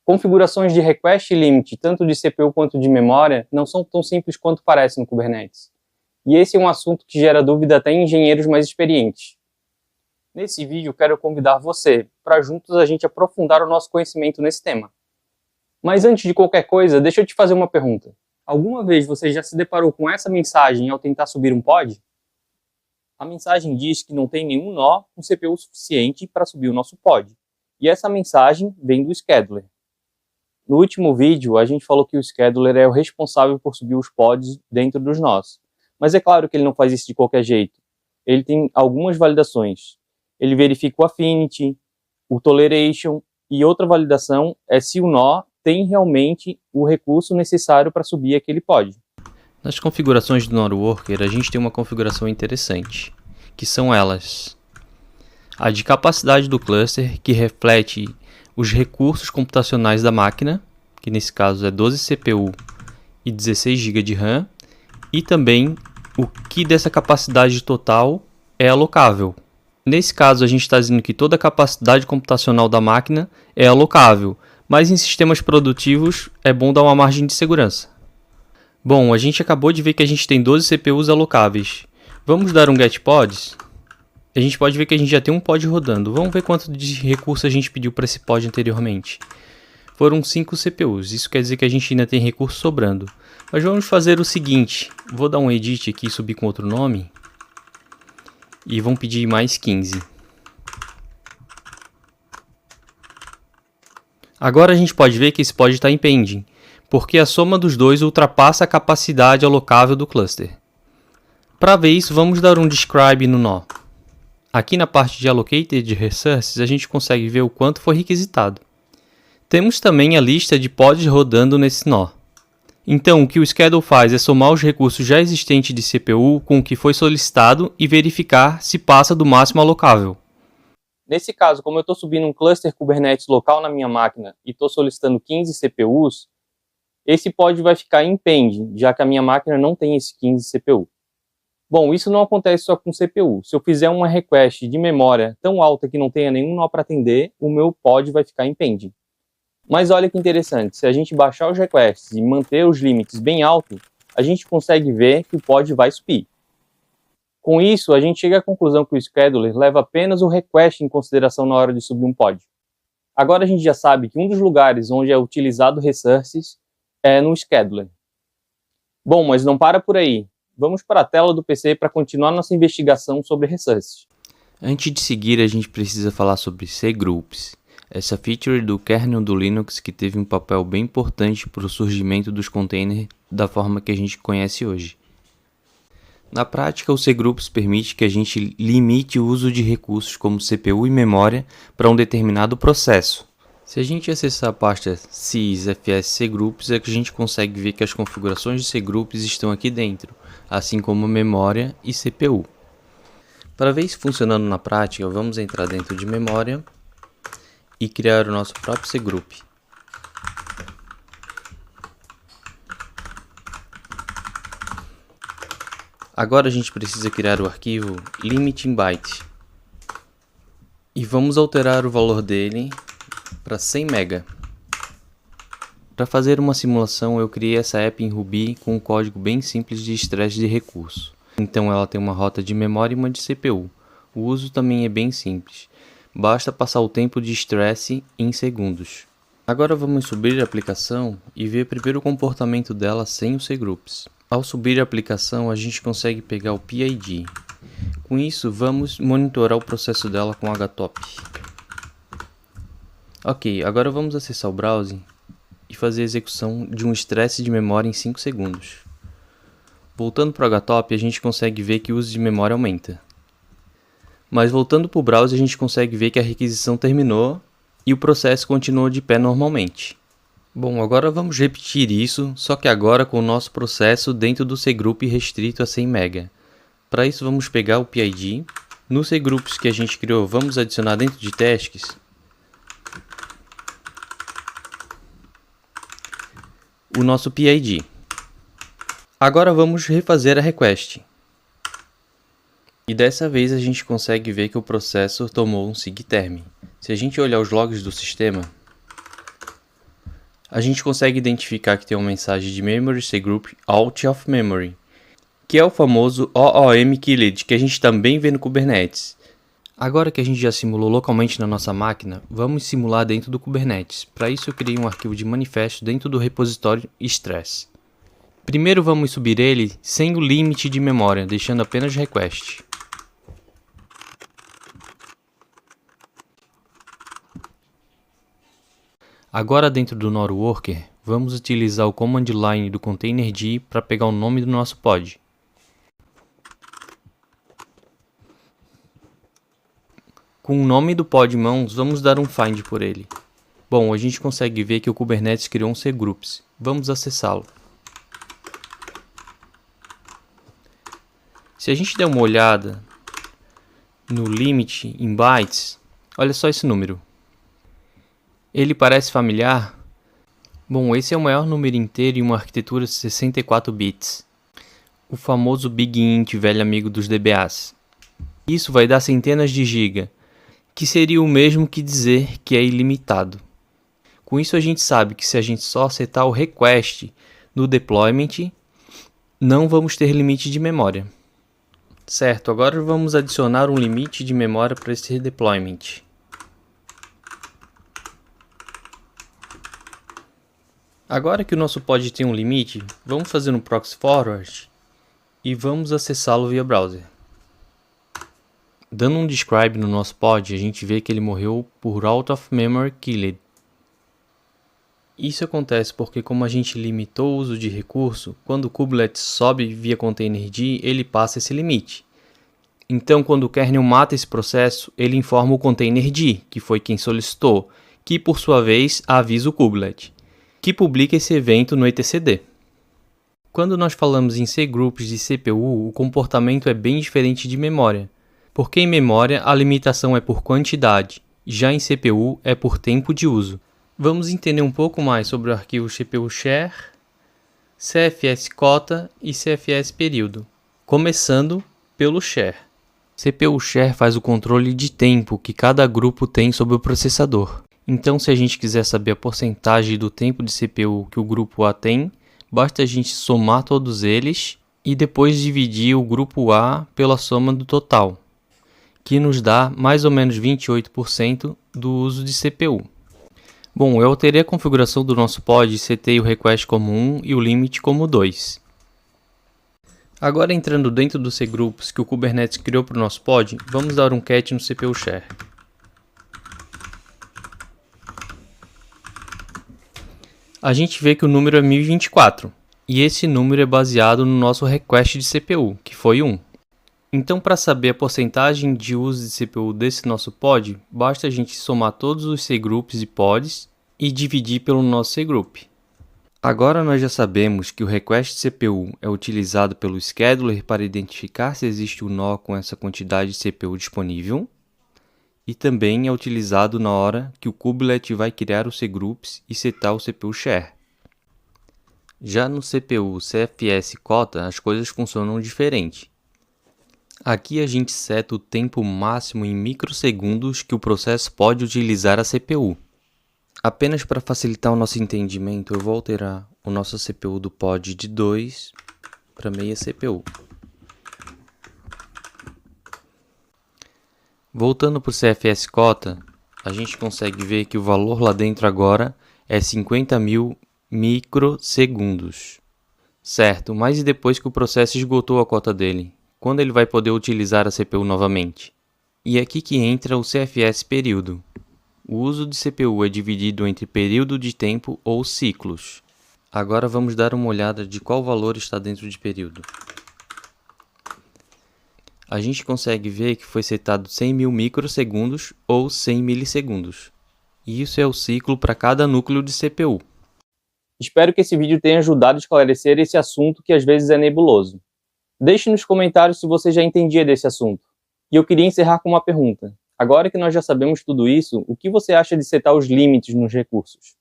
Configurações de request e limit, tanto de CPU quanto de memória, não são tão simples quanto parece no Kubernetes. E esse é um assunto que gera dúvida até em engenheiros mais experientes. Nesse vídeo, quero convidar você para juntos a gente aprofundar o nosso conhecimento nesse tema. Mas antes de qualquer coisa, deixa eu te fazer uma pergunta. Alguma vez você já se deparou com essa mensagem ao tentar subir um pod? A mensagem diz que não tem nenhum nó com CPU suficiente para subir o nosso pod. E essa mensagem vem do scheduler. No último vídeo, a gente falou que o scheduler é o responsável por subir os pods dentro dos nós. Mas é claro que ele não faz isso de qualquer jeito. Ele tem algumas validações. Ele verifica o affinity, o toleration, e outra validação é se o nó tem realmente o recurso necessário para subir aquele pod. Nas configurações do Node Worker, a gente tem uma configuração interessante, que são elas: a de capacidade do cluster, que reflete os recursos computacionais da máquina, que nesse caso é 12 CPU e 16 GB de RAM, e também o que dessa capacidade total é alocável. Nesse caso, a gente está dizendo que toda a capacidade computacional da máquina é alocável, mas em sistemas produtivos é bom dar uma margem de segurança. Bom, a gente acabou de ver que a gente tem 12 CPUs alocáveis. Vamos dar um get pods? A gente pode ver que a gente já tem um pod rodando. Vamos ver quanto de recurso a gente pediu para esse pod anteriormente. Foram 5 CPUs, isso quer dizer que a gente ainda tem recurso sobrando. Mas vamos fazer o seguinte, vou dar um edit aqui e subir com outro nome. E vamos pedir mais 15. Agora a gente pode ver que esse pod está em pending, porque a soma dos dois ultrapassa a capacidade alocável do cluster. Para ver isso, vamos dar um describe no nó. Aqui na parte de Allocated Resources, a gente consegue ver o quanto foi requisitado. Temos também a lista de pods rodando nesse nó. Então, o que o schedule faz é somar os recursos já existentes de CPU com o que foi solicitado e verificar se passa do máximo alocável. Nesse caso, como eu estou subindo um cluster Kubernetes local na minha máquina e estou solicitando 15 CPUs, esse pod vai ficar em pending, já que a minha máquina não tem esse 15 CPU. Bom, isso não acontece só com CPU. Se eu fizer uma request de memória tão alta que não tenha nenhum nó para atender, o meu pod vai ficar em pending. Mas olha que interessante, se a gente baixar os requests e manter os limites bem altos, a gente consegue ver que o pod vai subir. Com isso, a gente chega à conclusão que o scheduler leva apenas o request em consideração na hora de subir um pod. Agora a gente já sabe que um dos lugares onde é utilizado resources é no scheduler. Bom, mas não para por aí. Vamos para a tela do PC para continuar nossa investigação sobre resources. Antes de seguir, a gente precisa falar sobre cgroups, essa feature do kernel do Linux que teve um papel bem importante para o surgimento dos containers da forma que a gente conhece hoje. Na prática, o cgroups permite que a gente limite o uso de recursos como CPU e memória para um determinado processo. Se a gente acessar a pasta sys-fs cgroups, é que a gente consegue ver que as configurações de cgroups estão aqui dentro, assim como memória e CPU. Para ver isso funcionando na prática, vamos entrar dentro de memória e criar o nosso próprio cgroup. Agora a gente precisa criar o arquivo limit_in_byte e vamos alterar o valor dele para 100 MB. Para fazer uma simulação, eu criei essa app em Ruby com um código bem simples de estresse de recurso. Então ela tem uma rota de memória e uma de CPU. O uso também é bem simples. Basta passar o tempo de estresse em segundos. Agora vamos subir a aplicação e ver primeiro o comportamento dela sem os cgroups. Ao subir a aplicação, a gente consegue pegar o PID. Com isso, vamos monitorar o processo dela com htop. Ok, agora vamos acessar o browser e fazer a execução de um estresse de memória em 5 segundos. Voltando para o htop, a gente consegue ver que o uso de memória aumenta. Mas voltando para o browser, a gente consegue ver que a requisição terminou e o processo continuou de pé normalmente. Bom, agora vamos repetir isso, só que agora com o nosso processo dentro do cgroup restrito a 100 MB. Para isso vamos pegar o PID. No cgroups que a gente criou, vamos adicionar dentro de tasks o nosso PID. Agora vamos refazer a request. E dessa vez a gente consegue ver que o processo tomou um sigterm. Se a gente olhar os logs do sistema, a gente consegue identificar que tem uma mensagem de Memory cgroup out of memory, que é o famoso OOM Killed, que a gente também vê no Kubernetes. Agora que a gente já simulou localmente na nossa máquina, vamos simular dentro do Kubernetes. Para isso eu criei um arquivo de manifesto dentro do repositório stress. Primeiro vamos subir ele sem o limite de memória, deixando apenas request. Agora dentro do Node Worker, vamos utilizar o command line do containerd para pegar o nome do nosso pod. Com o nome do pod em mãos, vamos dar um find por ele. Bom, a gente consegue ver que o Kubernetes criou um cgroups. Vamos acessá-lo. Se a gente der uma olhada no limit em bytes, olha só esse número. Ele parece familiar? Bom, esse é o maior número inteiro em uma arquitetura de 64 bits. O famoso Big Int, velho amigo dos DBAs. Isso vai dar centenas de giga, que seria o mesmo que dizer que é ilimitado. Com isso a gente sabe que se a gente só setar o request no deployment, não vamos ter limite de memória. Certo, agora vamos adicionar um limite de memória para esse deployment. Agora que o nosso pod tem um limite, vamos fazer um proxy forward e vamos acessá-lo via browser. Dando um describe no nosso pod, a gente vê que ele morreu por out of memory killed. Isso acontece porque como a gente limitou o uso de recurso, quando o kubelet sobe via containerd, ele passa esse limite. Então quando o kernel mata esse processo, ele informa o containerd, que foi quem solicitou, que por sua vez avisa o kubelet, que publica esse evento no etcd. Quando nós falamos em cgroups de CPU, o comportamento é bem diferente de memória, porque em memória a limitação é por quantidade, já em CPU é por tempo de uso. Vamos entender um pouco mais sobre o arquivo CPU share, CFS cota e CFS período, começando pelo share. CPU share faz o controle de tempo que cada grupo tem sobre o processador. Então, se a gente quiser saber a porcentagem do tempo de CPU que o grupo A tem, basta a gente somar todos eles e depois dividir o grupo A pela soma do total, que nos dá mais ou menos 28% do uso de CPU. Bom, eu alterei a configuração do nosso pod e setei o request como 1 e o limit como 2. Agora entrando dentro do cgroups que o Kubernetes criou para o nosso pod, vamos dar um cat no CPU share. A gente vê que o número é 1024, e esse número é baseado no nosso request de CPU, que foi 1. Então, para saber a porcentagem de uso de CPU desse nosso pod, basta a gente somar todos os cgroups e pods e dividir pelo nosso cgroup. Agora nós já sabemos que o request de CPU é utilizado pelo scheduler para identificar se existe um nó com essa quantidade de CPU disponível, e também é utilizado na hora que o kubelet vai criar os cgroups e setar o CPU share. Já no CPU CFS cota, as coisas funcionam diferente. Aqui a gente seta o tempo máximo em microsegundos que o processo pode utilizar a CPU. Apenas para facilitar o nosso entendimento, eu vou alterar o nosso CPU do pod de 2 para meia CPU. Voltando para o CFS cota, a gente consegue ver que o valor lá dentro agora é 50.000 microsegundos. Certo, mas e depois que o processo esgotou a cota dele? Quando ele vai poder utilizar a CPU novamente? E é aqui que entra o CFS período. O uso de CPU é dividido entre período de tempo ou ciclos. Agora vamos dar uma olhada de qual valor está dentro de período. A gente consegue ver que foi setado 100.000 microsegundos ou 100 milissegundos. E isso é o ciclo para cada núcleo de CPU. Espero que esse vídeo tenha ajudado a esclarecer esse assunto que às vezes é nebuloso. Deixe nos comentários se você já entendia desse assunto. E eu queria encerrar com uma pergunta. Agora que nós já sabemos tudo isso, o que você acha de setar os limites nos recursos?